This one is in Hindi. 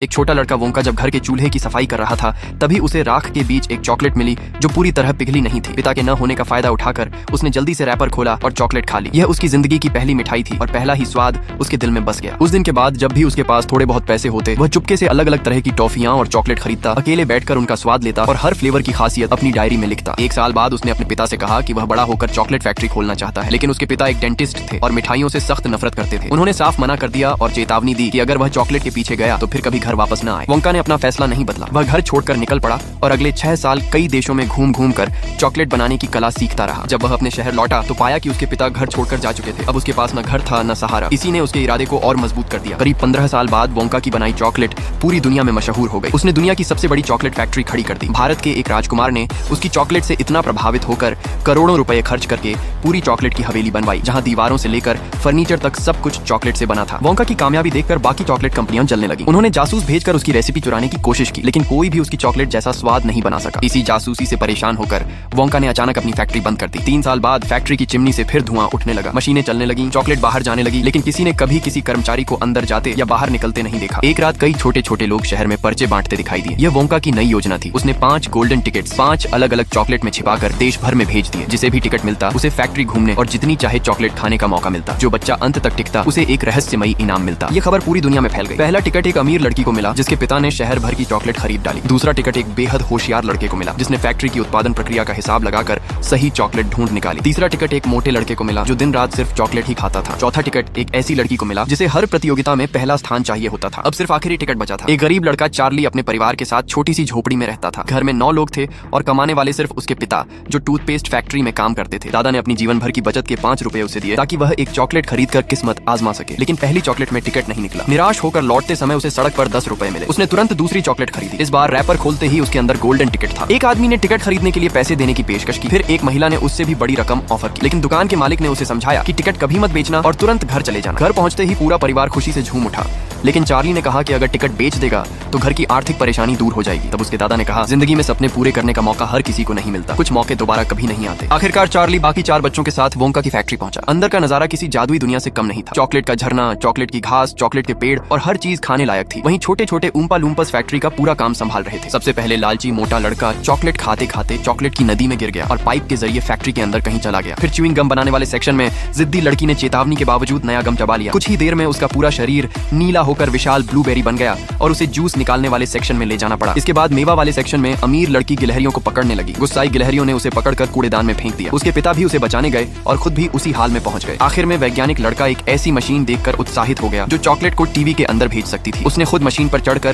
एक छोटा लड़का वोंका जब घर के चूल्हे की सफाई कर रहा था तभी उसे राख के बीच एक चॉकलेट मिली जो पूरी तरह पिघली नहीं थी। पिता के न होने का फायदा उठाकर उसने जल्दी से रैपर खोला और चॉकलेट खा ली। यह उसकी जिंदगी की पहली मिठाई थी और पहला ही स्वाद उसके दिल में बस गया। उस दिन के बाद जब भी उसके पास थोड़े बहुत पैसे होते वह चुपके से अलग अलग तरह की टॉफियां और चॉकलेट खरीदता, अकेले बैठकर उनका स्वाद लेता और हर फ्लेवर की खासियत अपनी डायरी में लिखता। एक साल बाद उसने अपने पिता से कहा कि वह बड़ा होकर चॉकलेट फैक्ट्री खोलना चाहता है, लेकिन उसके पिता एक डेंटिस्ट थे और मिठाइयों से सख्त नफरत करते थे। उन्होंने साफ मना कर दिया और चेतावनी दी कि अगर वह चॉकलेट के पीछे गया तो फिर कभी घर वापस न आए। वोंका ने अपना फैसला नहीं बदला। वह घर छोड़कर निकल पड़ा और अगले 6 साल कई देशों में घूम घूम कर चॉकलेट बनाने की कला सीखता रहा। जब वह अपने शहर लौटा तो पाया कि उसके पिता घर छोड़कर जा चुके थे। अब उसके पास न घर था न सहारा। इसी ने उसके इरादे को और मजबूत कर दिया। करीब 15 साल बाद वोंका की बनाई चॉकलेट पूरी दुनिया में मशहूर हो गई। उसने दुनिया की सबसे बड़ी चॉकलेट फैक्ट्री खड़ी कर दी। भारत के एक राजकुमार ने उसकी चॉकलेट से इतना प्रभावित होकर करोड़ों रुपए खर्च करके पूरी चॉकलेट की हवेली बनवाई, जहां दीवारों से लेकर फर्नीचर तक सब कुछ चॉकलेट से बना था। वोंका की कामयाबी देखकर बाकी चॉकलेट कंपनियां जलने लगी। उन्होंने जासूस भेजकर उसकी रेसिपी चुराने की कोशिश की, लेकिन कोई भी उसकी चॉकलेट जैसा स्वाद नहीं बना सका। इसी जासूसी से परेशान होकर वोंका ने अचानक अपनी फैक्ट्री बंद कर दी। 3 साल बाद फैक्ट्री की चिमनी से फिर धुआं उठने लगा, मशीनें चलने लगी, चॉकलेट बाहर जाने लगी, लेकिन किसी ने कभी किसी कर्मचारी को अंदर जाते या बाहर निकलते नहीं देखा। एक रात कई छोटे छोटे लोग शहर में पर्चे बांटते दिखाई दिए। यह वोंका की नई योजना थी। उसने 5 गोल्डन टिकट्स 5 अलग अलग चॉकलेट में छिपाकर देश भर में भेज दिए। जिसे भी टिकट मिलता उसे फैक्ट्री घूमने और जितनी चाहे चॉकलेट खाने का मौका मिलता। जो बच्चा अंत तक टिकता उसे एक रहस्यमयी इनाम मिलता। यह खबर पूरी दुनिया में फैल गई। पहला टिकट एक अमीर लड़की को मिला जिसके पिता ने शहर भर की चॉकलेट खरीद डाली। दूसरा टिकट एक बेहद होशियार लड़के को मिला जिसने फैक्ट्री की उत्पादन प्रक्रिया का हिसाब लगाकर सही चॉकलेट ढूंढ निकाली। तीसरा टिकट एक मोटे लड़के को मिला जो दिन रात सिर्फ चॉकलेट ही खाता था। चौथा टिकट एक ऐसी लड़की को मिला जिसे हर प्रतियोगिता में पहला स्थान चाहिए होता था। अब सिर्फ आखिरी टिकट बचा था। एक गरीब लड़का चार्ली अपने परिवार के साथ छोटी सी झोपड़ी में रहता था। घर में 9 लोग थे और कमाने वाले सिर्फ उसके पिता जो टूथपेस्ट फैक्ट्री में काम करते थे। दादा ने अपनी जीवन भर की बचत के 5 रुपए उसे दिए ताकि वह एक चॉकलेट खरीद कर किस्मत आजमा सके, लेकिन पहली चॉकलेट में टिकट नहीं निकला। निराश होकर लौटते समय उसे सड़क पर 10 रुपए मिले। उसने तुरंत दूसरी चॉकलेट खरीदी। इस बार रैपर खोलते ही उसके अंदर गोल्डन टिकट था। एक आदमी ने टिकट खरीदने के लिए पैसे देने की पेशकश की। फिर एक महिला ने उससे भी बड़ी रकम ऑफर की, लेकिन दुकान के मालिक ने उसे समझाया कि टिकट कभी मत बेचना और तुरंत घर चले जाना। घर पहुंचते ही पूरा परिवार खुशी से झूम उठा, लेकिन चार्ली ने कहा कि अगर टिकट बेच देगा तो घर की आर्थिक परेशानी दूर हो जाएगी। तब उसके दादा ने कहा, जिंदगी में सपने पूरे करने का मौका हर किसी को नहीं मिलता, कुछ मौके दोबारा कभी नहीं आते। आखिरकार चार्ली बाकी 4 बच्चों के साथ वोंका की फैक्ट्री पहुंचा। अंदर का नजारा किसी जादुई दुनिया से कम नहीं था। चॉकलेट का झरना, चॉकलेट की घास, चॉकलेट के पेड़ और हर चीज खाने लायक थी। वहीं छोटे छोटे उम्पा लूम्पस फैक्ट्री का पूरा काम संभाल रहे थे। सबसे पहले लालची मोटा लड़का चॉकलेट खाते खाते चॉकलेट की नदी में गिर गया और पाइप के जरिए फैक्ट्री के अंदर कहीं चला गया। फिर च्युइंग गम बनाने वाले सेक्शन में जिद्दी लड़की ने चेतावनी के बावजूद नया गम चबा लिया। कुछ ही देर में उसका पूरा शरीर नीला होकर विशाल ब्लूबेरी बन गया और उसे जूस निकालने वाले सेक्शन में ले जाना पड़ा। इसके बाद मेवा वाले सेक्शन में अमीर लड़की गिलहरियों को पकड़ने लगी। गुस्साई गिलहरियों ने उसे पकड़कर कूड़ेदान में फेंक दिया। उसके पिता भी उसे बचाने गए और खुद भी उसी हाल में पहुंच गए। आखिर में वैज्ञानिक लड़का एक ऐसी मशीन देखकर उत्साहित हो गया जो चॉकलेट को टीवी के अंदर भेज सकती थी। उसने खुद मशीन पर चढ़कर